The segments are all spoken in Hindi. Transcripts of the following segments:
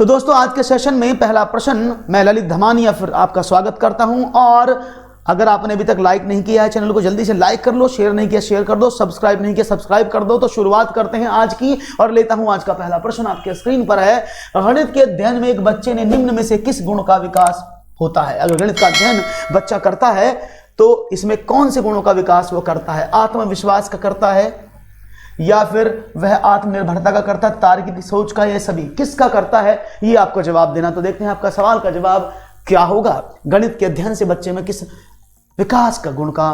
तो दोस्तों आज के सेशन में पहला प्रश्न मैं ललित धमानिया फिर आपका स्वागत करता हूं। और अगर आपने अभी तक लाइक नहीं किया है चैनल को जल्दी से लाइक कर लो, शेयर नहीं किया शेयर कर दो, सब्सक्राइब नहीं किया सब्सक्राइब कर दो। तो शुरुआत करते हैं आज की और लेता हूं आज का पहला प्रश्न आपके स्क्रीन पर है। गणित के अध्ययन में एक बच्चे ने निम्न में से किस गुण का विकास होता है? अगर गणित का अध्ययन बच्चा करता है तो इसमें कौन से गुणों का विकास वो करता है? आत्मविश्वास का करता है या फिर वह आत्मनिर्भरता का करता है, तार्किक सोच का, यह सभी किसका करता है? ये आपको जवाब देना। तो देखते हैं आपका सवाल का जवाब क्या होगा। गणित के अध्ययन से बच्चे में किस विकास का गुण का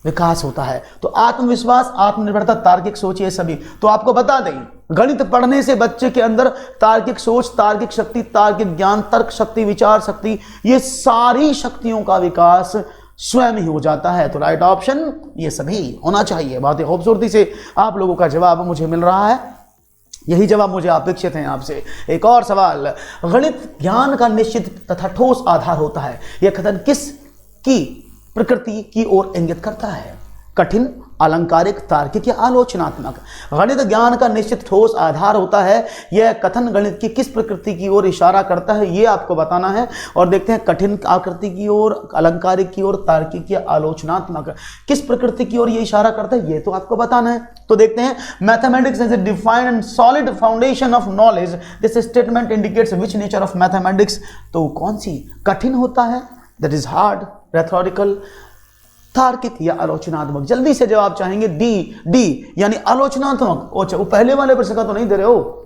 विकास होता है? तो आत्मविश्वास, आत्मनिर्भरता, तार्किक सोच, ये सभी। तो आपको बता दें गणित पढ़ने से बच्चे के अंदर तार्किक सोच, तार्किक शक्ति, तार्किक ज्ञान, तर्क शक्ति, विचार शक्ति, ये सारी शक्तियों का विकास स्वयं ही हो जाता है। तो राइट ऑप्शन ये सभी होना चाहिए। बहुत ही खूबसूरती से आप लोगों का जवाब मुझे मिल रहा है, यही जवाब मुझे अपेक्षित है आपसे। एक और सवाल, गणित ज्ञान का निश्चित तथा ठोस आधार होता है, यह कथन किस की प्रकृति की ओर इंगित करता है? कठिन, अलंकारिक, तार्किक या आलोचनात्मक? गणित ज्ञान का निश्चित ठोस आधार होता है, यह कथन गणित की किस प्रकृति की ओर इशारा करता है? ये आपको बताना है। और देखते हैं कठिन आकृति की ओर, अलंकारिक की ओर, तार्किक या आलोचनात्मक, किस प्रकृति की ओर ये इशारा करता है ये तो आपको बताना है। तो देखते हैं, mathematics is a defined and solid foundation of knowledge, this statement indicates which nature of mathematics? तो कौन सी? कठिन होता है, दैट इज हार्ड, रेथोरिकल, तार्किक या आलोचनात्मक? जल्दी से जवाब चाहेंगे डी यानी आलोचनात्मक। अच्छा, वो पहले वाले प्रश्न का तो नहीं दे रहे हो।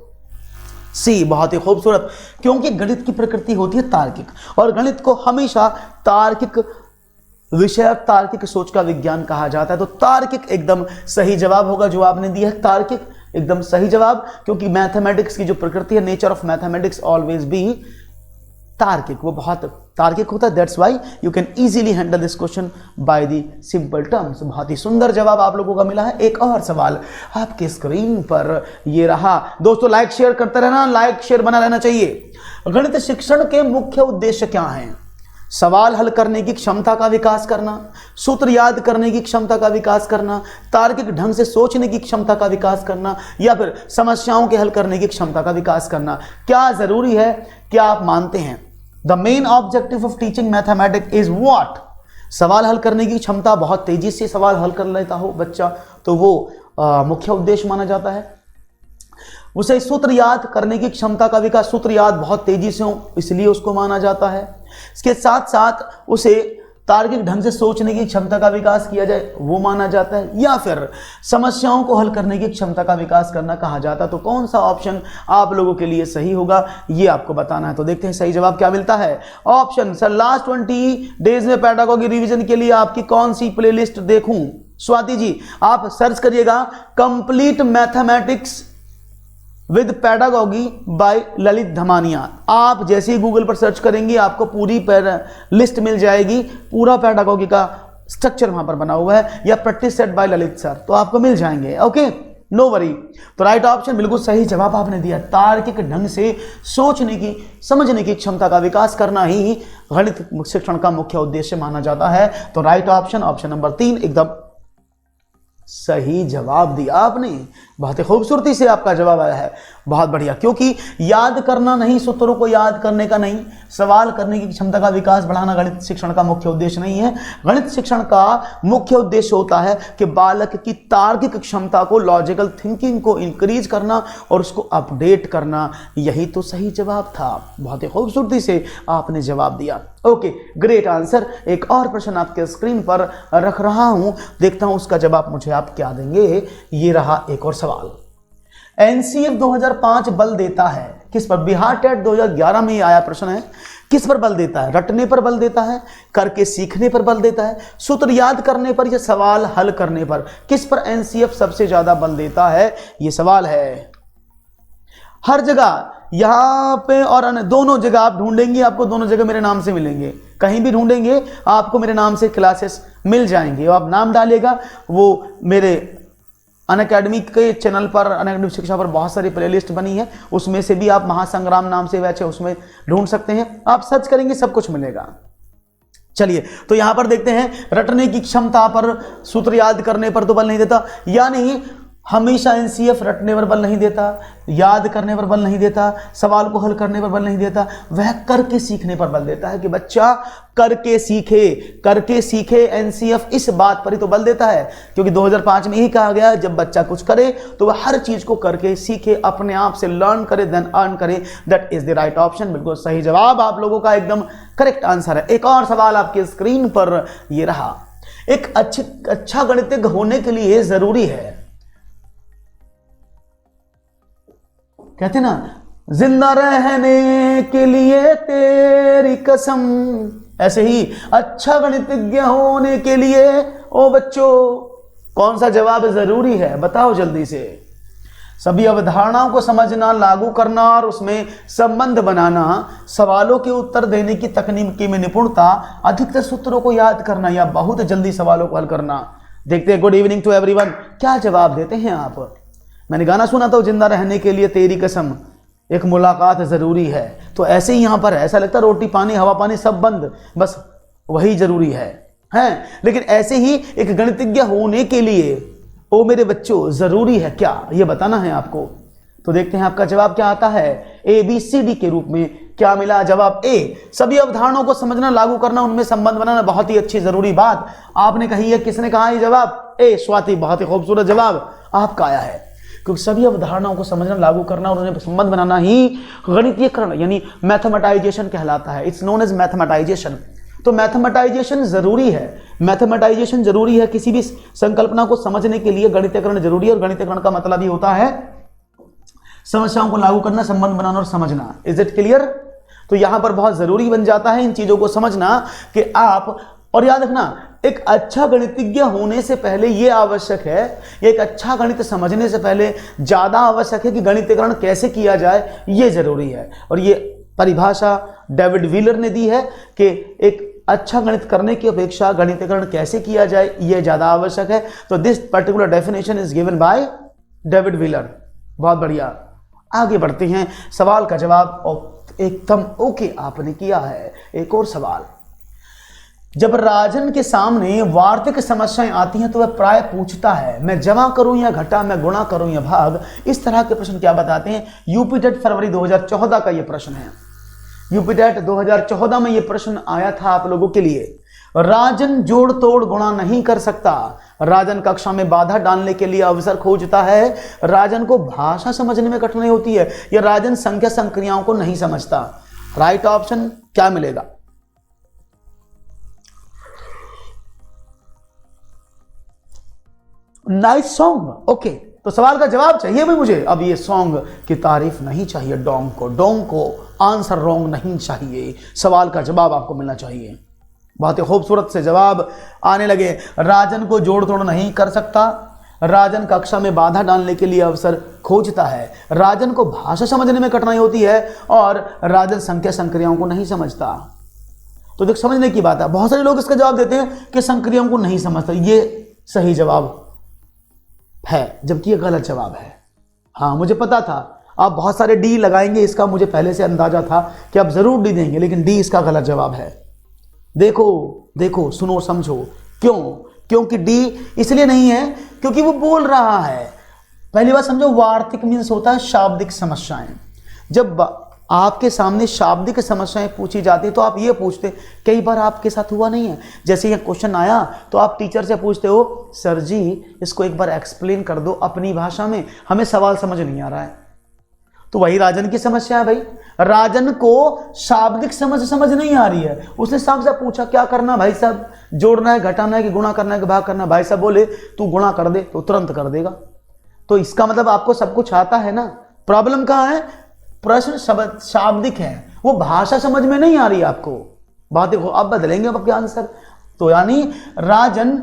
सी, बहुत ही खूबसूरत, क्योंकि गणित की प्रकृति होती है तार्किक और गणित को हमेशा तार्किक विषय, तार्किक सोच का विज्ञान कहा जाता है। तो तार्किक एकदम सही जवाब होगा जो आपने दिया है, तार्किक एकदम सही जवाब, क्योंकि मैथमेटिक्स की जो प्रकृति है, nature of mathematics always be तार्किक, वो बहुत तार्किक होता है। That's why you can easily handle this question by the simple terms. बहुत ही सुंदर जवाब आप लोगों का मिला है। एक और सवाल आपके स्क्रीन पर ये रहा। दोस्तों लाइक शेयर करते रहना, लाइक शेयर बना रहना चाहिए। गणित शिक्षण के मुख्य उद्देश्य क्या हैं? सवाल हल करने की क्षमता का विकास करना, सूत्र याद करने की क्षमता का विकास करना, तार्किक ढंग से सोचने की क्षमता का विकास करना, या फिर समस्याओं के हल करने की क्षमता का विकास करना? क्या जरूरी है? क्या आप मानते हैं the main objective of teaching mathematics is what? सवाल हल करने की क्षमता, बहुत तेजी से सवाल हल कर लेता हो बच्चा, तो वो मुख्य उद्देश्य माना जाता है। उसे सूत्र याद करने की क्षमता का विकास, सूत्र याद बहुत तेजी से हो इसलिए उसको माना जाता है। इसके साथ साथ उसे तार्किक ढंग से सोचने की क्षमता का विकास किया जाए वो माना जाता है, या फिर समस्याओं को हल करने की क्षमता का विकास करना कहा जाता है? तो कौन सा ऑप्शन आप लोगों के लिए सही होगा ये आपको बताना है। तो देखते हैं सही जवाब क्या मिलता है। ऑप्शन सर, लास्ट 20 डेज में पेडागोगी रिवीजन के लिए आपकी कौन सी प्लेलिस्ट देखूं? स्वाति जी आप सर्च करिएगा complete mathematics with pedagogy by Lalit Dhamania. आप जैसे ही गूगल पर सर्च करेंगे आपको पूरी लिस्ट मिल जाएगी, पूरा पेडागोगी का स्ट्रक्चर वहां पर बना हुआ है, या practice set by Lalit sir, तो आपको मिल जाएंगे। Okay, no worry. तो राइट ऑप्शन बिल्कुल सही जवाब आपने दिया। तार्किक ढंग से सोचने की, समझने की क्षमता का विकास करना ही गणित शिक्षण का मुख्य उद्देश्य माना जाता है। तो राइट ऑप्शन, ऑप्शन नंबर 3 एकदम सही जवाब दिया आपने। बहुत ही खूबसूरती से आपका जवाब आया है, बहुत बढ़िया। क्योंकि याद करना नहीं, सूत्रों को याद करने का नहीं, सवाल करने की क्षमता का विकास बढ़ाना गणित शिक्षण का मुख्य उद्देश्य नहीं है। गणित शिक्षण का मुख्य उद्देश्य होता है कि बालक की तार्किक क्षमता को, लॉजिकल थिंकिंग को इंक्रीज करना और उसको अपडेट करना। यही तो सही जवाब था। बहुत ही खूबसूरती से आपने जवाब दिया। Okay, great answer. एक और प्रश्न आपके स्क्रीन पर रख रहा हूं, देखता हूं उसका जवाब मुझे आप क्या देंगे। ये रहा एक और सवाल। एनसीएफ 2005 बल देता है किस पर? बिहार टेट 2011 में आया प्रश्न है। किस पर बल देता है? रटने पर बल देता है, करके सीखने पर बल देता है, सूत्र याद करने पर या सवाल हल करने पर? किस पर एनसीएफ सबसे ज्यादा बल देता है? ये सवाल है। हर जगह यहां पे और दोनों जगह आप ढूंढेंगे, आपको दोनों जगह मेरे नाम से मिलेंगे। कहीं भी ढूंढेंगे आपको मेरे नाम से क्लासेस मिल जाएंगे। आप नाम डालिएगा, वो मेरे अनअकैडमी के चैनल पर, अनअकैडमी शिक्षा पर बहुत सारी प्लेलिस्ट बनी है, उसमें से भी आप महासंग्राम नाम से बैच है उसमें ढूंढ सकते हैं। आप सर्च करेंगे सब कुछ मिलेगा। चलिए, तो यहां पर देखते हैं रटने की क्षमता पर, सूत्र याद करने पर तो बल नहीं देता, यानी हमेशा एनसीएफ रटने पर बल नहीं देता, याद करने पर बल नहीं देता, सवाल को हल करने पर बल नहीं देता, वह करके सीखने पर बल देता है कि बच्चा करके सीखे। एनसीएफ इस बात पर ही तो बल देता है, क्योंकि 2005 में यही कहा गया जब बच्चा कुछ करे तो वह हर चीज को करके सीखे, अपने आप से लर्न करे, देन अर्न करे। That is the right option. बिल्कुल सही जवाब आप लोगों का एकदम करेक्ट आंसर है। एक और सवाल आपकी स्क्रीन पर ये रहा, एक अच्छा गणितज्ञ होने के लिए जरूरी है, कहते ना, जिंदा रहने के लिए तेरी कसम, ऐसे ही अच्छा गणितज्ञ होने के लिए ओ बच्चों कौन सा जवाब जरूरी है, बताओ जल्दी से। सभी अवधारणाओं को समझना, लागू करना और उसमें संबंध बनाना, सवालों के उत्तर देने की तकनीकी में निपुणता, अधिकतर सूत्रों को याद करना या बहुत जल्दी सवालों को हल करना। देखते हैं, गुड इवनिंग टू एवरीवन, क्या जवाब देते हैं आप। मैंने गाना सुना था, जिंदा रहने के लिए तेरी कसम, एक मुलाकात जरूरी है, तो ऐसे ही यहां पर है, ऐसा लगता है रोटी पानी हवा पानी सब बंद, बस वही जरूरी है। लेकिन ऐसे ही एक गणितज्ञ होने के लिए ओ मेरे बच्चों जरूरी है क्या, ये बताना है आपको। तो देखते हैं आपका जवाब क्या आता है। ABCD के रूप में क्या मिला, जवाब ए, सभी अवधारणाओं को समझना, लागू करना, उनमें संबंध बनाना, बहुत ही अच्छी जरूरी बात आपने कही है। किसने कहा ये जवाब, ए स्वाति, बहुत ही खूबसूरत जवाब आपका आया है, क्योंकि सभी अवधारणाओं को समझना, लागू करना और उन्हें संबंध बनाना ही गणितीयकरण यानी मैथमेटाइजेशन कहलाता है। It's known as mathematization. तो मैथमेटाइजेशन जरूरी है, मैथमेटाइजेशन जरूरी है, किसी भी संकल्पना को समझने के लिए गणितीयकरण जरूरी है। और गणितीयकरण का मतलब ही होता है समस्याओं को लागू करना, संबंध बनाना और समझना। Is it clear. तो यहां पर बहुत जरूरी बन जाता है इन चीजों को समझना कि आप, और याद रखना, एक अच्छा गणितज्ञ होने से पहले यह आवश्यक है, एक अच्छा गणित समझने से पहले ज्यादा आवश्यक है कि गणितीयकरण कैसे किया जाए, यह जरूरी है। और यह परिभाषा डेविड व्हीलर ने दी है कि एक अच्छा गणित करने की अपेक्षा गणितीयकरण कैसे किया जाए यह ज्यादा आवश्यक है। तो this particular definition is given by David wheeler. बहुत बढ़िया, आगे बढ़ते हैं। सवाल का जवाब एकदम ओके आपने किया है। एक और सवाल, जब राजन के सामने वार्तिक समस्याएं आती हैं तो वह प्राय पूछता है, मैं जमा करूं या घटा, मैं गुणा करूं या भाग। इस तरह के प्रश्न क्या बताते हैं। यूपी टेट फरवरी 2014 का यह प्रश्न है। यूपी टेट 2014 में यह प्रश्न आया था आप लोगों के लिए। राजन जोड़ तोड़ गुणा नहीं कर सकता, राजन कक्षा में बाधा डालने के लिए अवसर खोजता है, राजन को भाषा समझने में कठिनाई होती है, या राजन संख्या संक्रियाओं को नहीं समझता। राइट ऑप्शन क्या मिलेगा। Nice song. ओके, तो सवाल का जवाब चाहिए भाई मुझे। अब ये सॉन्ग की तारीफ नहीं चाहिए, डोंग को आंसर रॉन्ग नहीं चाहिए, सवाल का जवाब आपको मिलना चाहिए। बहुत ही खूबसूरत से जवाब आने लगे। राजन को जोड़ तोड़ नहीं कर सकता, राजन कक्षा में बाधा डालने के लिए अवसर खोजता है, राजन को भाषा समझने में कठिनाई होती है, और राजन संख्या संक्रियाओं को नहीं समझता। तो देख, समझने की बात है। बहुत सारे लोग इसका जवाब देते हैं कि संक्रियाओं को नहीं समझता, ये सही जवाब है, जबकि ये गलत जवाब है। हाँ, मुझे पता था आप बहुत सारे डी लगाएंगे, इसका मुझे पहले से अंदाजा था कि आप जरूर डी देंगे, लेकिन डी इसका गलत जवाब है। देखो सुनो समझो क्यों, क्योंकि डी इसलिए नहीं है क्योंकि वो बोल रहा है। पहली बात समझो, वार्तिक मीन्स होता है शाब्दिक समस्याएं। जब आपके सामने शाब्दिक समस्याएं पूछी जाती है तो आप ये पूछते, कई बार आपके साथ हुआ नहीं है, जैसे ये क्वेश्चन आया तो आप टीचर से पूछते हो, सर जी इसको एक बार एक्सप्लेन कर दो अपनी भाषा में, हमें सवाल समझ नहीं आ रहा है। तो वही राजन की समस्या है भाई। राजन को शाब्दिक समझ नहीं आ रही है। उसने साहब से पूछा क्या करना भाई साहब, जोड़ना है, घटाना है कि गुणा करना है कि भाग करना है। भाई साहब बोले तू गुणा कर दे, तो तुरंत कर देगा। तो इसका मतलब आपको सब कुछ आता है ना। प्रॉब्लम कहाँ है, प्रश्न शाब्दिक है, वो भाषा समझ में नहीं आ रही आपको। बात देखो, अब बदलेंगे अब आपके आंसर। तो यानी राजन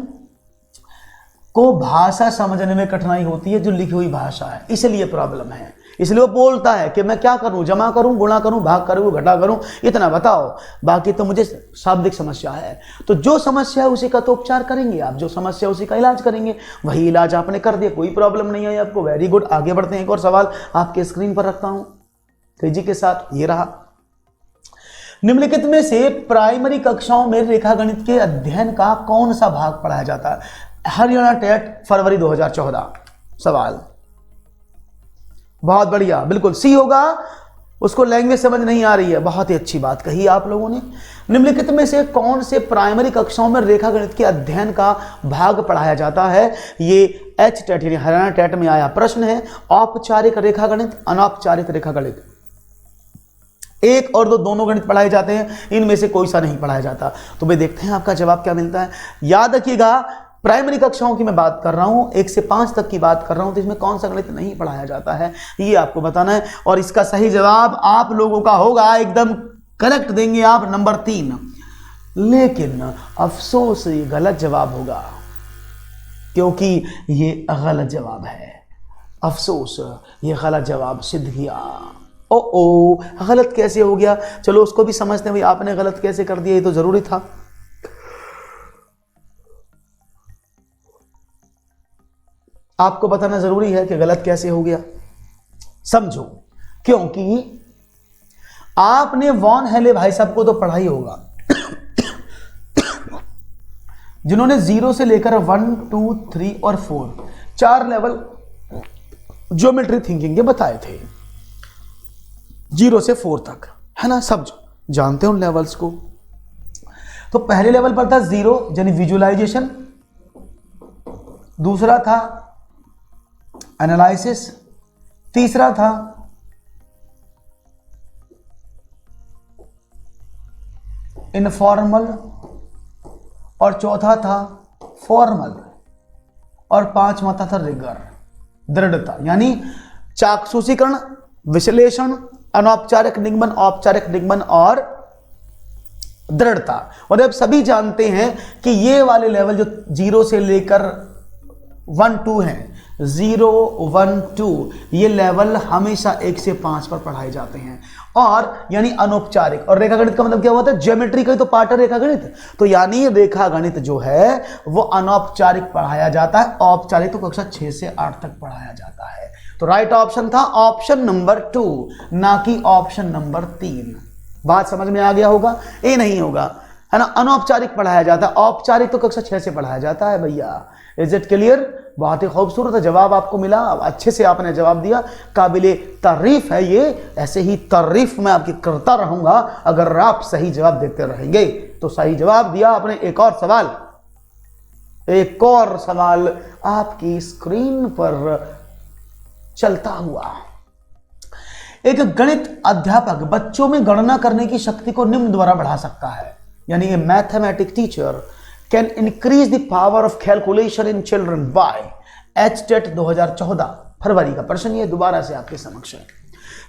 को भाषा समझने में कठिनाई होती है, जो लिखी हुई भाषा है, इसलिए प्रॉब्लम है। इसलिए वो बोलता है कि मैं क्या करूं, जमा करूं, गुणा करूं, भाग करूं, घटा करूं, इतना बताओ, बाकी तो मुझे शाब्दिक समस्या है। तो जो समस्या है उसी का तो उपचार करेंगे आप, जो समस्या उसी का इलाज करेंगे। वही इलाज आपने कर दिया, कोई प्रॉब्लम नहीं है आपको। वेरी गुड, आगे बढ़ते हैं। एक और सवाल आपके स्क्रीन पर रखता हूं तेजी के साथ, ये रहा। निम्नलिखित में से प्राइमरी कक्षाओं में रेखागणित के अध्ययन का कौन सा भाग पढ़ाया जाता है। हरियाणा टेट फरवरी 2014। सवाल। बहुत बढ़िया, बिल्कुल सी होगा। उसको लैंग्वेज समझ नहीं आ रही है, बहुत ही अच्छी बात कही आप लोगों ने। निम्नलिखित में से कौन से प्राइमरी कक्षाओं में रेखा गणित के अध्ययन का भाग पढ़ाया जाता है? ये एच टेट यानी हरियाणा टेट में आया प्रश्न है। औपचारिक रेखा गणित, अनौपचारिक रेखा गणित, एक और दो दोनों गणित पढ़ाए जाते हैं, इनमें से कोई सा नहीं पढ़ाया जाता। तो भाई देखते हैं आपका जवाब क्या मिलता है। याद रखिएगा प्राइमरी कक्षाओं की मैं बात कर रहा हूं, 1 से 5 तक की बात कर रहा हूं, तो इसमें कौन सा गणित नहीं पढ़ाया जाता है ये आपको बताना है। और इसका सही जवाब आप लोगों का होगा, एकदम करेक्ट देंगे आप, नंबर 3। लेकिन अफसोस ये गलत जवाब होगा, क्योंकि ये गलत जवाब है। अफसोस ये गलत जवाब सिद्ध किया। ओ गलत कैसे हो गया? चलो उसको भी समझते हैं भाई, आपने गलत कैसे कर दिया, ये तो जरूरी था। आपको बताना जरूरी है कि गलत कैसे हो गया। समझो, क्योंकि आपने वॉन हेले भाई साहब को तो पढ़ा ही होगा, जिन्होंने 0 से लेकर 1, 2, 3 और 4 4 लेवल ज्योमेट्री थिंकिंग के बताए थे, 0 से 4 तक, है ना? सब जानते हो उन लेवल्स को। तो पहले लेवल पर था 0 यानी विजुअलाइजेशन, दूसरा था एनालिसिस, तीसरा था इनफॉर्मल, और चौथा था फॉर्मल, और पांचवा था रिगर, दृढ़ता, यानी चाक्षुषीकरण, विश्लेषण, अनौपचारिक निगमन, औपचारिक निगमन और दृढ़ता। और अब सभी जानते हैं कि ये वाले लेवल जो 0 से लेकर 1, 2 हैं, 0, 1, 2 ये लेवल हमेशा 1 से 5 पर पढ़ाए जाते हैं। और यानी अनौपचारिक, और रेखा गणित का मतलब क्या होता है? ज्योमेट्री का ही तो पार्ट है रेखा गणित। तो यानी रेखा गणित जो है वो अनौपचारिक पढ़ाया जाता है, औपचारिक तो कक्षा 6 से 8 तक पढ़ाया जाता है। तो राइट ऑप्शन था ऑप्शन नंबर 2, ना कि ऑप्शन नंबर 3। बात समझ में आ गया होगा? ये नहीं होगा, है ना? अनौपचारिक पढ़ाया जाता है, औपचारिक तो कक्षा 6 से पढ़ाया जाता है भैया। Is it clear? बहुत ही खूबसूरत जवाब आपको मिला, अच्छे से आपने जवाब दिया, काबिले तारीफ है ये। ऐसे ही तारीफ मैं आपकी करता रहूंगा अगर आप सही जवाब देते रहेंगे। तो सही जवाब दिया आपने। एक और सवाल आपकी स्क्रीन पर चलता हुआ। एक गणित अध्यापक बच्चों में गणना करने की शक्ति को निम्न द्वारा बढ़ा सकता है, यानी a mathematic teacher can increase the power of calculation in children by. HTET 2014 फरवरी का प्रश्न ये दोबारा से आपके समक्ष है।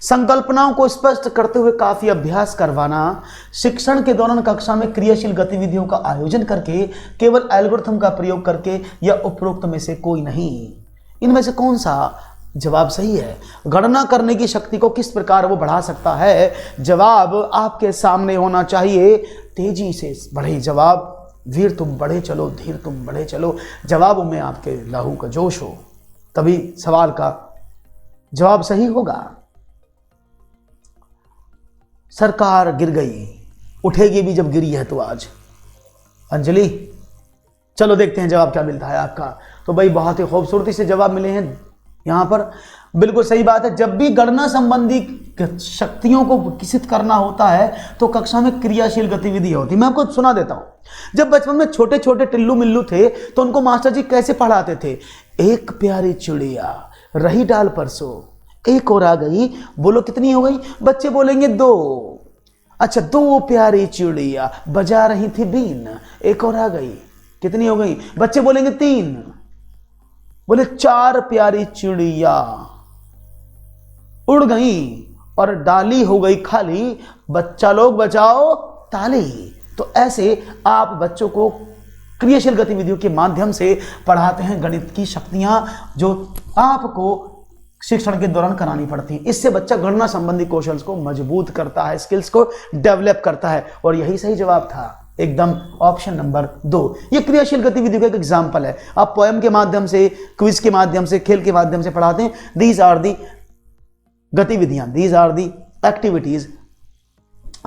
संकल्पनाओं को स्पष्ट करते हुए काफी अभ्यास करवाना, शिक्षण के दौरान कक्षा में क्रियाशील गतिविधियों का आयोजन करके, केवल एल्गोरिथम का प्रयोग करके, या उपरोक्त में से कोई नहीं। इनमें से कौन सा जवाब सही है? गणना करने की शक्ति को किस प्रकार वो बढ़ा सकता है? जवाब आपके सामने होना चाहिए। तेजी से बढ़े जवाब। वीर तुम बढ़े चलो, धीर तुम बढ़े चलो। जवाबों में आपके लहू का जोश हो, तभी सवाल का जवाब सही होगा। सरकार गिर गई, उठेगी भी जब गिरी है तो आज। अंजलि, चलो देखते हैं जवाब क्या मिलता है आपका। तो भाई बहुत ही खूबसूरती से जवाब मिले हैं यहां पर। बिल्कुल सही बात है। जब भी गणना संबंधी शक्तियों को विकसित करना होता है तो कक्षा में क्रियाशील गतिविधि होती है। मैं आपको सुना देता हूं। जब बचपन में छोटे छोटे टिल्लू मिल्लू थे तो उनको मास्टर जी कैसे पढ़ाते थे? एक प्यारी चिड़िया रही डाल पर सो, एक और आ गई, बोलो कितनी हो गई? बच्चे बोलेंगे 2। अच्छा, 2 प्यारी चिड़िया बजा रही थी बीन, एक और आ गई, कितनी हो गई? बच्चे बोलेंगे 3। बोले 4 प्यारी चिड़िया उड़ गई और डाली हो गई खाली, बच्चा लोग बजाओ ताली। तो ऐसे आप बच्चों को क्रियाशील गतिविधियों के माध्यम से पढ़ाते हैं गणित की शक्तियां जो आपको शिक्षण के दौरान करानी पड़ती हैं। इससे बच्चा गणना संबंधी कौशल को मजबूत करता है, स्किल्स को डेवलप करता है। और यही सही जवाब था, एकदम ऑप्शन नंबर 2। ये क्रियाशील गतिविधियों का एक एग्जाम्पल है। आप पोएम के माध्यम से, क्विज के माध्यम से, खेल के माध्यम से पढ़ाते हैं। दीज आर दी गतिविधियां, दीज आर दी एक्टिविटीज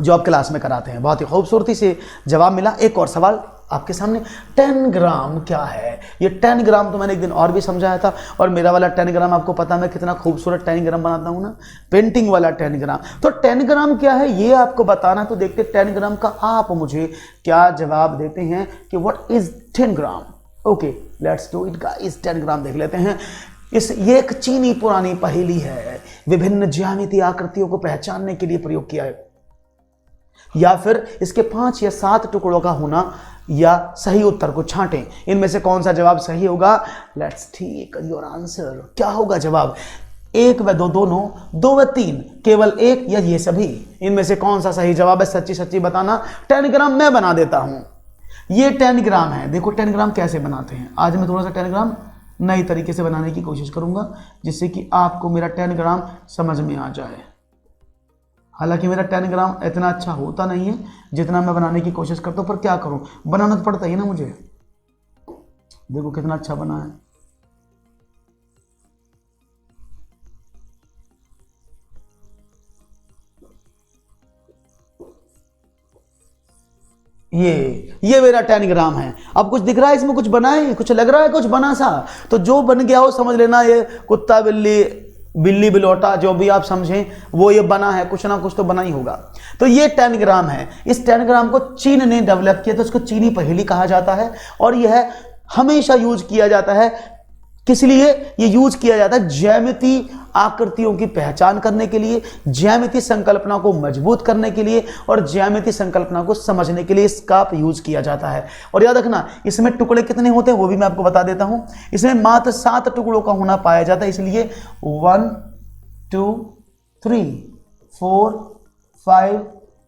जो आप क्लास में कराते हैं। बहुत ही खूबसूरती से जवाब मिला। एक और सवाल आपके सामने 10 ग्राम क्या है। ये 10 ग्राम तो मैंने एक दिन और भी समझाया था, और मेरा वाला 10 ग्राम आपको पता है मैं कितना खूबसूरत 10 ग्राम बनाता हूँ ना, पेंटिंग वाला 10 ग्राम। तो 10 ग्राम क्या है ये आपको बताना, तो देखते 10 ग्राम का आप मुझे क्या जवाब देते हैं कि what is 10 gram. Okay let's do it guys. 10 ग्राम देख लेते हैं। ये एक चीनी पुरानी पहेली है, विभिन्न ज्यामितीय आकृतियों को पहचानने के लिए प्रयोग किया है, या फिर इसके 5 या 7 टुकड़ों का होना, या सही उत्तर को छांटें। इनमें से कौन सा जवाब सही होगा? Let's take your answer. क्या होगा जवाब? 1 व 2 दोनों, 2 व 3 केवल एक, या ये सभी? इनमें से कौन सा सही जवाब है? सच्ची सच्ची बताना। 10 ग्राम मैं बना देता हूं। ये 10 ग्राम है। देखो 10 ग्राम कैसे बनाते हैं। आज मैं थोड़ा सा 10 ग्राम नई तरीके से बनाने की कोशिश करूंगा, जिससे कि आपको मेरा 10 ग्राम समझ में आ जाए। हालांकि मेरा 10 ग्राम इतना अच्छा होता नहीं है जितना मैं बनाने की कोशिश करता हूं, पर क्या करूं, बनाना तो पड़ता ही ना मुझे। देखो कितना अच्छा बना है। ये मेरा 10 ग्राम है। अब कुछ दिख रहा है इसमें, कुछ बना है, कुछ लग रहा है कुछ बना सा, तो जो बन गया हो समझ लेना ये कुत्ता बिल्ली, बिल्ली बिलोटा, जो भी आप समझें वो ये बना है, कुछ ना कुछ तो बना ही होगा। तो ये 10 ग्राम है। इस 10 ग्राम को चीन ने डेवलप किया, तो उसको चीनी पहेली कहा जाता है, और यह हमेशा यूज किया जाता है। किस लिए ये यूज किया जाता है? ज्यामितीय आकृतियों की पहचान करने के लिए, ज्यामितीय संकल्पना को मजबूत करने के लिए, और ज्यामितीय संकल्पना को समझने के लिए इसका यूज किया जाता है। और याद रखना इसमें टुकड़े कितने होते हैं वो भी मैं आपको बता देता हूं। इसमें मात्र 7 टुकड़ों का होना पाया जाता है, इसलिए 1 2 3 4 5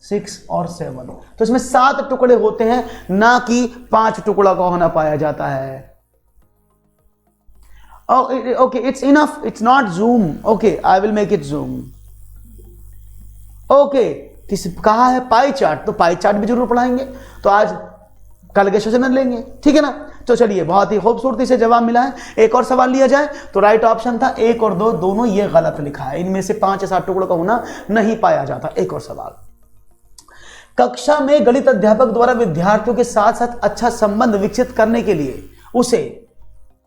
6 और 7, तो इसमें 7 टुकड़े होते हैं, ना कि 5 टुकड़ा का होना पाया जाता है। Oh, okay, it's enough. It's not zoom. Okay, I will make it zoom. Okay, कहा है पाई चार्ट, तो पाई चार्ट भी जरूर पढ़ाएंगे, तो आज कल के सेशन में लेंगे, ठीक है ना। तो चलिए, बहुत ही खूबसूरती से जवाब मिला है। एक और सवाल लिया जाए तो राइट ऑप्शन था 1 और 2 दोनों, ये गलत लिखा है। इनमें से 5 या 7 टुकड़ों का होना नहीं पाया जाता। एक और सवाल, कक्षा में गणित अध्यापक द्वारा विद्यार्थियों के साथ साथ अच्छा संबंध विकसित करने के लिए उसे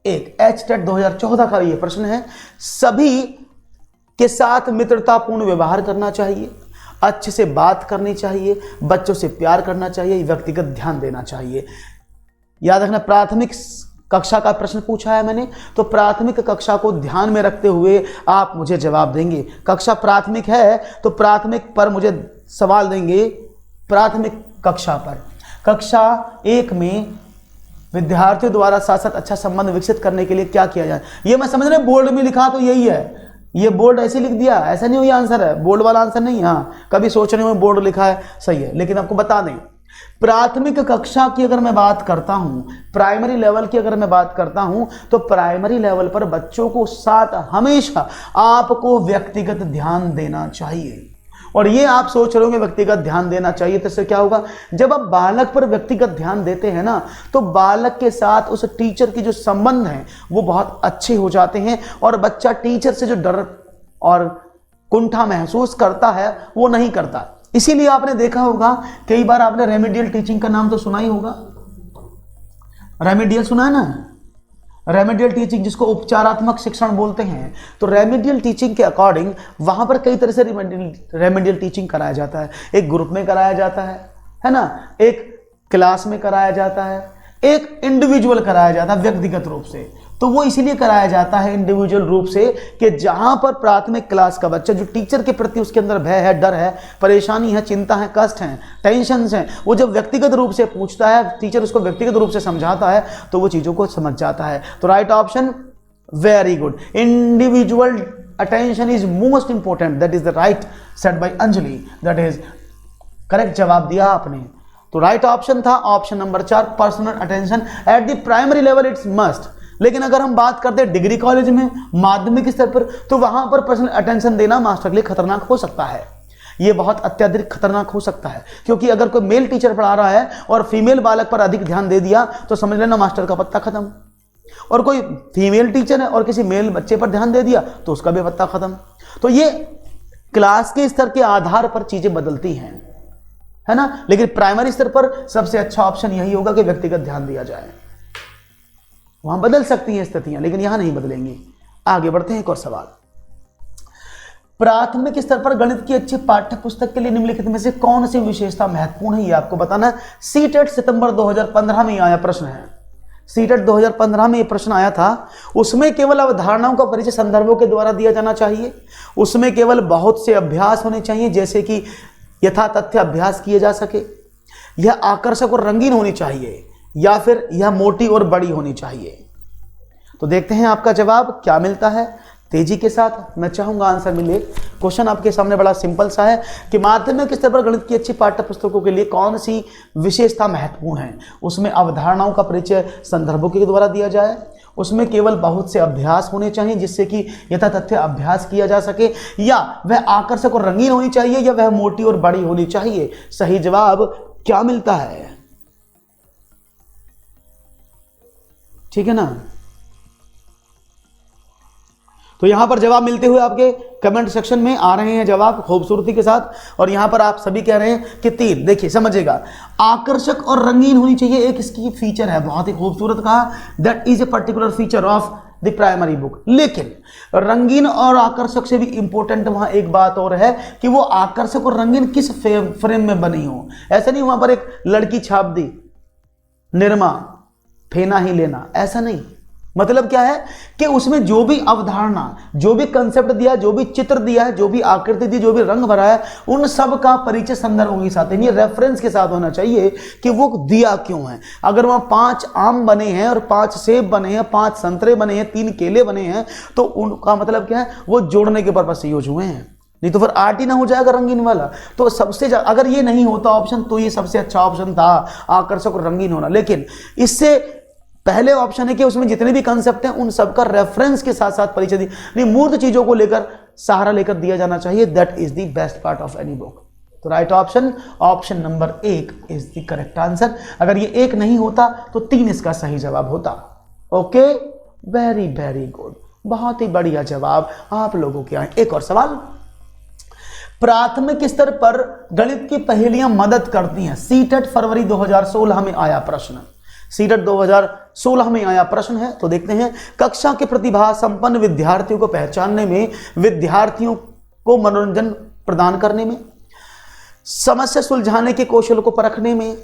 एक HTET 2014 का ये प्रश्न है, सभी के साथ मित्रतापूर्ण व्यवहार करना चाहिए, अच्छे से बात करनी चाहिए, बच्चों से प्यार करना चाहिए, व्यक्तिगत ध्यान देना चाहिए। याद रखना प्राथमिक कक्षा का प्रश्न पूछा है मैंने, तो प्राथमिक कक्षा को ध्यान में रखते हुए आप मुझे जवाब देंगे। कक्षा प्राथमिक है तो प्राथमिक पर मुझे सवाल देंगे, प्राथमिक कक्षा पर। कक्षा 1 में विद्यार्थियों द्वारा साथ साथ अच्छा संबंध विकसित करने के लिए क्या किया जाए, ये मैं समझ रहा हूं बोर्ड में लिखा तो यही है, ये बोर्ड ऐसे लिख दिया, ऐसा नहीं हुआ, ये आंसर है, बोर्ड वाला आंसर नहीं। हाँ, कभी सोच रहे हो बोर्ड लिखा है, सही है, लेकिन आपको बता दें प्राथमिक कक्षा की अगर मैं बात करता हूं, प्राइमरी लेवल की अगर मैं बात करता हूं, तो प्राइमरी लेवल पर बच्चों को साथ हमेशा आपको व्यक्तिगत ध्यान देना चाहिए। और ये आप सोच रहे होंगे व्यक्तिगत ध्यान देना चाहिए, तो इससे क्या होगा, जब आप बालक पर व्यक्तिगत ध्यान देते हैं ना, तो बालक के साथ उस टीचर की जो संबंध हैं वो बहुत अच्छे हो जाते हैं, और बच्चा टीचर से जो डर और कुंठा महसूस करता है वो नहीं करता। इसीलिए आपने देखा होगा, कई बार आपने रेमेडियल टीचिंग का नाम तो सुना ही होगा, रेमेडियल सुना है ना, रेमेडियल टीचिंग जिसको उपचारात्मक शिक्षण बोलते हैं। तो रेमेडियल टीचिंग के अकॉर्डिंग वहां पर कई तरह से रेमेडियल टीचिंग कराया जाता है। एक ग्रुप में कराया जाता है ना, एक क्लास में कराया जाता है, एक इंडिविजुअल कराया जाता है व्यक्तिगत रूप से। तो वो इसीलिए कराया जाता है इंडिविजुअल रूप से कि जहां पर प्राथमिक क्लास का बच्चा जो टीचर के प्रति उसके अंदर भय है, डर है, परेशानी है, चिंता है, कष्ट है, टेंशन है, वो जब व्यक्तिगत रूप से पूछता है, टीचर उसको व्यक्तिगत रूप से समझाता है, तो वो चीजों को समझ जाता है। तो right option, very good, individual attention is most important, that is the right said bye Anjali, that is correct जवाब दिया आपने। तो राइट ऑप्शन था option number 4, personal attention at the primary level it's must. लेकिन अगर हम बात करते हैं डिग्री कॉलेज में, माध्यमिक स्तर पर, तो वहां पर पर्सनल अटेंशन देना मास्टर के लिए खतरनाक हो सकता है। यह बहुत अत्यधिक खतरनाक हो सकता है, क्योंकि अगर कोई मेल टीचर पढ़ा रहा है और फीमेल बालक पर अधिक ध्यान दे दिया तो समझ लेना मास्टर का पत्ता खत्म। और कोई फीमेल टीचर है और किसी मेल बच्चे पर ध्यान दे दिया तो उसका भी पत्ता खत्म। तो ये क्लास के स्तर के आधार पर चीजें बदलती हैं, है ना। लेकिन प्राइमरी स्तर पर सबसे अच्छा ऑप्शन यही होगा कि व्यक्तिगत ध्यान दिया जाए। वहां बदल सकती हैं स्थितियां, लेकिन यहां नहीं बदलेंगी। आगे बढ़ते हैं, एक और सवाल। प्राथमिक स्तर पर गणित की अच्छी पाठ्य पुस्तक के लिए निम्नलिखित में से कौन सी विशेषता महत्वपूर्ण है, ये आपको बताना है। सीटेट सितंबर 2015 में आया प्रश्न है। सीटेट 2015 में ये प्रश्न आया था। उसमें केवल अवधारणाओं का परिचय संदर्भों के द्वारा दिया जाना चाहिए। उसमें केवल बहुत से अभ्यास होने चाहिए, जैसे कि यथा तथ्य अभ्यास किए जा सके। यह आकर्षक और रंगीन होनी चाहिए, या फिर यह मोटी और बड़ी होनी चाहिए। तो देखते हैं आपका जवाब क्या मिलता है तेजी के साथ। मैं चाहूंगा आंसर मिले। क्वेश्चन आपके सामने बड़ा सिंपल सा है कि माध्यमिक स्तर पर गणित की अच्छी पाठ्य पुस्तकों के लिए कौन सी विशेषता महत्वपूर्ण है। उसमें अवधारणाओं का परिचय संदर्भों के द्वारा दिया जाए। उसमें केवल बहुत से अभ्यास होने चाहिए, जिससे कि यथा तथ्य अभ्यास किया जा सके। या वह आकर्षक और रंगीन होनी चाहिए, या वह मोटी और बड़ी होनी चाहिए। सही जवाब क्या मिलता है, ठीक है ना। तो यहां पर जवाब मिलते हुए आपके कमेंट सेक्शन में आ रहे हैं जवाब खूबसूरती के साथ। और यहां पर आप सभी कह रहे हैं कि 3। देखिए समझिएगा, आकर्षक और रंगीन होनी चाहिए, एक इसकी फीचर है, बहुत ही खूबसूरत कहा। That is a particular feature of the primary book. लेकिन रंगीन और आकर्षक से भी इंपॉर्टेंट वहां एक बात और है कि वो आकर्षक और रंगीन किस फ्रेम में बनी हो। ऐसा नहीं वहां पर एक लड़की छाप दी, निरमा फेना ही लेना, ऐसा नहीं। मतलब क्या है कि उसमें जो भी अवधारणा, जो भी कंसेप्ट दिया, जो भी चित्र दिया है, जो भी आकृति दी, जो भी रंग भरा है, उन सब का परिचय संदर्भों के साथ, ये रेफरेंस के साथ होना चाहिए कि वो दिया क्यों है। अगर वहां 5 आम बने हैं और 5 सेब बने हैं, 5 संतरे बने हैं, 3 केले बने हैं, तो उनका मतलब क्या है, वो जोड़ने के पर्पज से यूज हुए हैं। नहीं तो फिर आर्ट ही ना हो जाएगा रंगीन वाला। तो सबसे अगर ये नहीं होता ऑप्शन, तो ये सबसे अच्छा ऑप्शन था, आकर्षक और रंगीन होना। लेकिन इससे पहले ऑप्शन है कि उसमें जितने भी कंसेप्ट हैं उन सबका रेफरेंस के साथ साथ परिचय दी, नहीं मूर्त चीजों को लेकर सहारा लेकर दिया जाना चाहिए। That is the best part of any book. तो right option, option number 1 is the correct answer. अगर ये 1 नहीं होता तो 3 इसका सही जवाब होता। ओके, वेरी वेरी गुड, बहुत ही बढ़िया जवाब आप लोगों के आए। एक और सवाल। प्राथमिक स्तर पर गणित की पहेलियां मदद करती हैं। सीटेट फरवरी 2016 में आया प्रश्न। सीटेट 2016 में आया प्रश्न है। तो देखते हैं, कक्षा के प्रतिभा संपन्न विद्यार्थियों को पहचानने में, विद्यार्थियों को मनोरंजन प्रदान करने में, समस्या सुलझाने के कौशल को परखने में,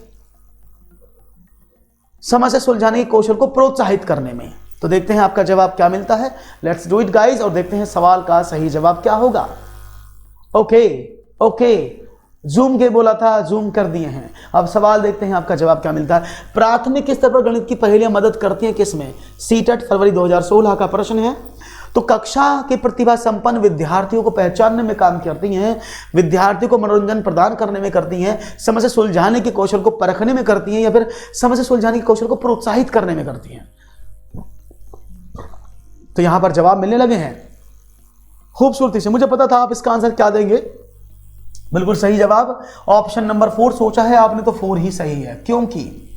समस्या सुलझाने के कौशल को प्रोत्साहित करने में। तो देखते हैं आपका जवाब क्या मिलता है। लेट्स डू इट गाइस, और देखते हैं सवाल का सही जवाब क्या होगा। ओके ओके, जूम के बोला था, जूम कर दिए हैं। अब सवाल देखते हैं आपका जवाब क्या मिलता है। प्राथमिक स्तर पर गणित की पहेलियां मदद करती हैं किसमें? सीटेट फरवरी 2016 का प्रश्न है। तो कक्षा के प्रतिभा संपन्न विद्यार्थियों को पहचानने में काम करती हैं, विद्यार्थियों को मनोरंजन प्रदान करने में करती हैं, समस्या सुलझाने के कौशल को परखने में करती हैं, या फिर समस्या सुलझाने के कौशल को प्रोत्साहित करने में करती हैं। तो यहां पर जवाब मिलने लगे हैं खूबसूरती से। मुझे पता था आप इसका आंसर क्या देंगे। बिल्कुल सही जवाब ऑप्शन नंबर 4 सोचा है आपने, तो 4 ही सही है। क्योंकि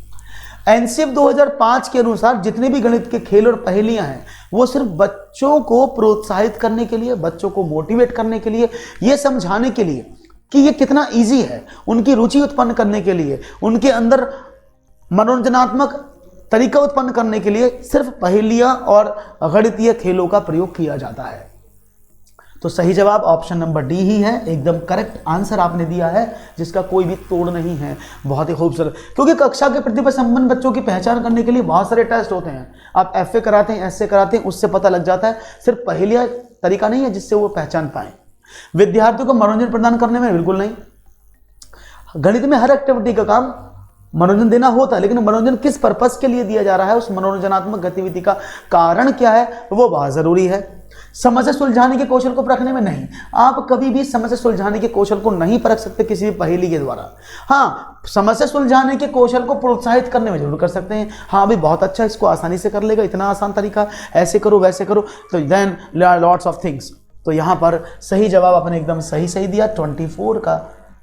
एनसीएफ 2005 के अनुसार जितने भी गणित के खेल और पहेलियां हैं वो सिर्फ बच्चों को प्रोत्साहित करने के लिए, बच्चों को मोटिवेट करने के लिए, ये समझाने के लिए कि ये कितना इजी है, उनकी रुचि उत्पन्न करने के लिए, उनके अंदर मनोरंजनात्मक तरीका उत्पन्न करने के लिए सिर्फ पहेलियां और गणितीय खेलों का प्रयोग किया जाता है। तो सही जवाब ऑप्शन नंबर डी ही है। एकदम करेक्ट आंसर आपने दिया है, जिसका कोई भी तोड़ नहीं है। बहुत ही खूबसूरत, क्योंकि कक्षा के प्रतिभा संपन्न बच्चों की पहचान करने के लिए बहुत सारे टेस्ट होते हैं। आप एफए कराते हैं, एसए कराते हैं, उससे पता लग जाता है। सिर्फ पहेलियां तरीका नहीं है जिससे वो पहचान पाए। विद्यार्थियों को मनोरंजन प्रदान करने में बिल्कुल नहीं। गणित में हर एक्टिविटी का काम मनोरंजन देना होता है, लेकिन मनोरंजन किस पर्पस के लिए दिया जा रहा है, उस मनोरंजनात्मक गतिविधि का कारण क्या है, वो बहुत जरूरी है। समस्या सुलझाने के कौशल को परखने में नहीं। आप कभी भी समस्या सुलझाने के कौशल को नहीं परख सकते किसी भी पहेली के द्वारा। हाँ, समस्या सुलझाने के कौशल को प्रोत्साहित करने में जरूर कर सकते हैं। हाँ भी बहुत अच्छा, इसको आसानी से कर लेगा, इतना आसान तरीका, ऐसे करो वैसे करो, तो देन लॉट्स ऑफ थिंग्स। तो यहां पर सही जवाब आपने एकदम सही दिया।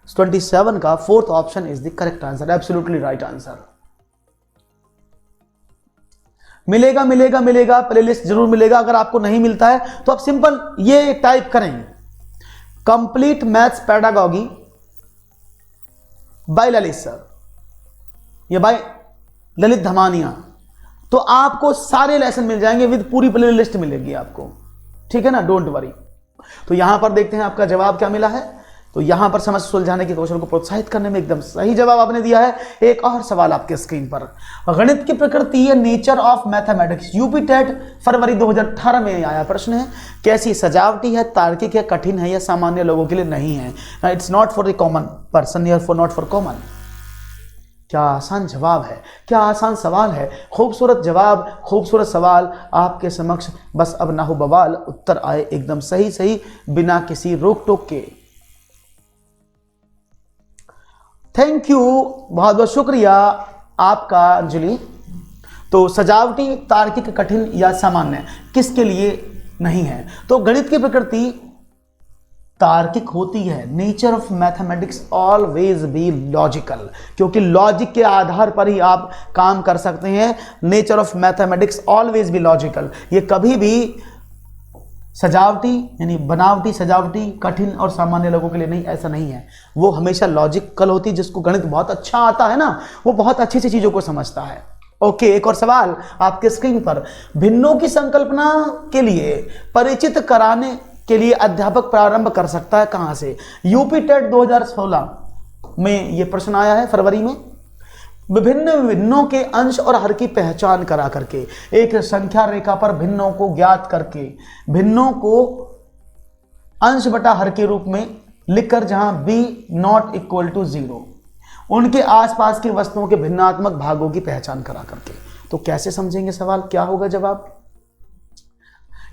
27 का 4th option is the correct answer, absolutely right answer. मिलेगा मिलेगा मिलेगा, प्लेलिस्ट जरूर मिलेगा। अगर आपको नहीं मिलता है तो आप सिंपल ये टाइप करें, complete maths pedagogy by Lalit sir, ये बाय ललित धमानिया। तो आपको सारे लेसन मिल जाएंगे विद पूरी प्ले लिस्ट मिलेगी आपको, ठीक है ना, डोंट वरी। तो यहां पर देखते हैं आपका जवाब क्या मिला है। तो यहां पर समझ सुलझाने के कौशल को प्रोत्साहित करने में एकदम सही जवाब आपने दिया है। एक और सवाल आपके स्क्रीन पर, गणित की प्रकृति है nature of mathematics, UP TET फरवरी 2018 में आया प्रश्न है। कैसी सजावटी है, तार्किक है, कठिन है या सामान्य लोगों के लिए नहीं है। It's not for the common person, या फॉर नॉट फॉर कॉमन। क्या आसान जवाब है, क्या आसान सवाल है, खूबसूरत जवाब, खूबसूरत सवाल आपके समक्ष। बस अब ना हो बवाल, उत्तर आए एकदम सही सही बिना किसी रोक टोक के। थैंक यू, बहुत बहुत शुक्रिया आपका अंजलि। तो सजावटी, तार्किक, कठिन या सामान्य किसके लिए नहीं है। तो गणित की प्रकृति तार्किक होती है। Nature of mathematics always be logical, क्योंकि लॉजिक के आधार पर ही आप काम कर सकते हैं। Nature of mathematics always be logical, ये कभी भी सजावटी यानी बनावटी, सजावटी, कठिन और सामान्य लोगों के लिए नहीं, ऐसा नहीं है। वो हमेशा लॉजिकल होती है। जिसको गणित बहुत अच्छा आता है ना, वो बहुत अच्छी सी चीजों को समझता है। ओके, एक और सवाल आपके स्क्रीन पर, भिन्नों की संकल्पना के लिए परिचित कराने के लिए अध्यापक प्रारंभ कर सकता है कहां से। यूपी टेट 2016 में यह प्रश्न आया है फरवरी में। विभिन्न भिन्नों के अंश और हर की पहचान करा करके, एक संख्या रेखा पर भिन्नों को ज्ञात करके, भिन्नों को अंश बटा हर के रूप में लिखकर, जहां b नॉट इक्वल टू 0, उनके आसपास की वस्तुओं के भिन्नात्मक भागों की पहचान करा करके। तो कैसे समझेंगे सवाल, क्या होगा जवाब।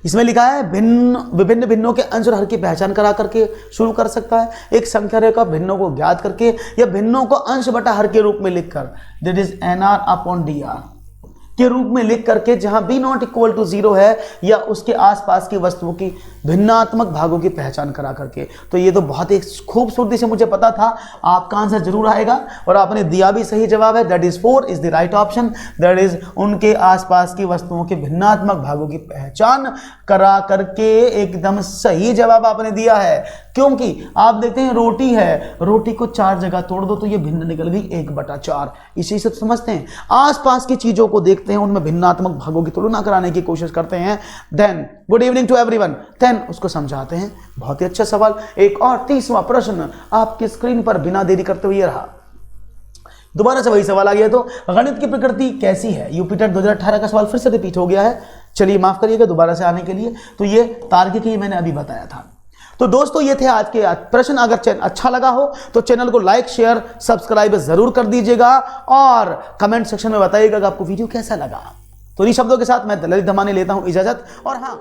इसमें लिखा है विभिन्न भिन्नों के अंश और हर की पहचान करा करके शुरू कर सकता है, एक संख्या रेखा भिन्नों को ज्ञात करके, या भिन्नों को अंश बटा हर के रूप में लिखकर, that is NR upon DR के रूप में लिख करके, जहां b नॉट इक्वल टू 0 है, या उसके आसपास की वस्तुओं की भिन्नात्मक भागों की पहचान करा करके। तो ये तो बहुत ही खूबसूरती से मुझे पता था आपका आंसर जरूर आएगा, और आपने दिया भी सही जवाब है। That is 4 is the right option, that is उनके आसपास की वस्तुओं के भिन्नात्मक भागों की पहचान करा करके एकदम सही जवाब आपने दिया है। क्योंकि आप देखते हैं रोटी है, रोटी को 4 जगह तोड़ दो तो ये भिन्न निकल गई 1/4, इसी से समझते हैं। आसपास की चीजों को देखते हैं, उनमें भिन्नात्मक भागों की तुलना कराने की कोशिश करते हैं, then good evening to everyone, then उसको समझाते हैं। बहुत ही अच्छा सवाल। एक और 30वां प्रश्न आपकी स्क्रीन पर बिना देरी करते हुए रहा। दोबारा से वही सवाल आ गया। तो गणित की प्रकृति कैसी है, यूपी टेट 2018 का सवाल फिर से रिपीट हो गया है। चलिए माफ करिएगा दोबारा से आने के लिए। तो ये तार्किक ही मैंने अभी बताया था। तो दोस्तों ये थे आज के प्रश्न। अगर अच्छा लगा हो तो चैनल को लाइक, शेयर, सब्सक्राइब जरूर कर दीजिएगा, और कमेंट सेक्शन में बताइएगा कि आपको वीडियो कैसा लगा। तो इन शब्दों के साथ मैं ललित धमानी लेता हूं इजाजत, और हाँ।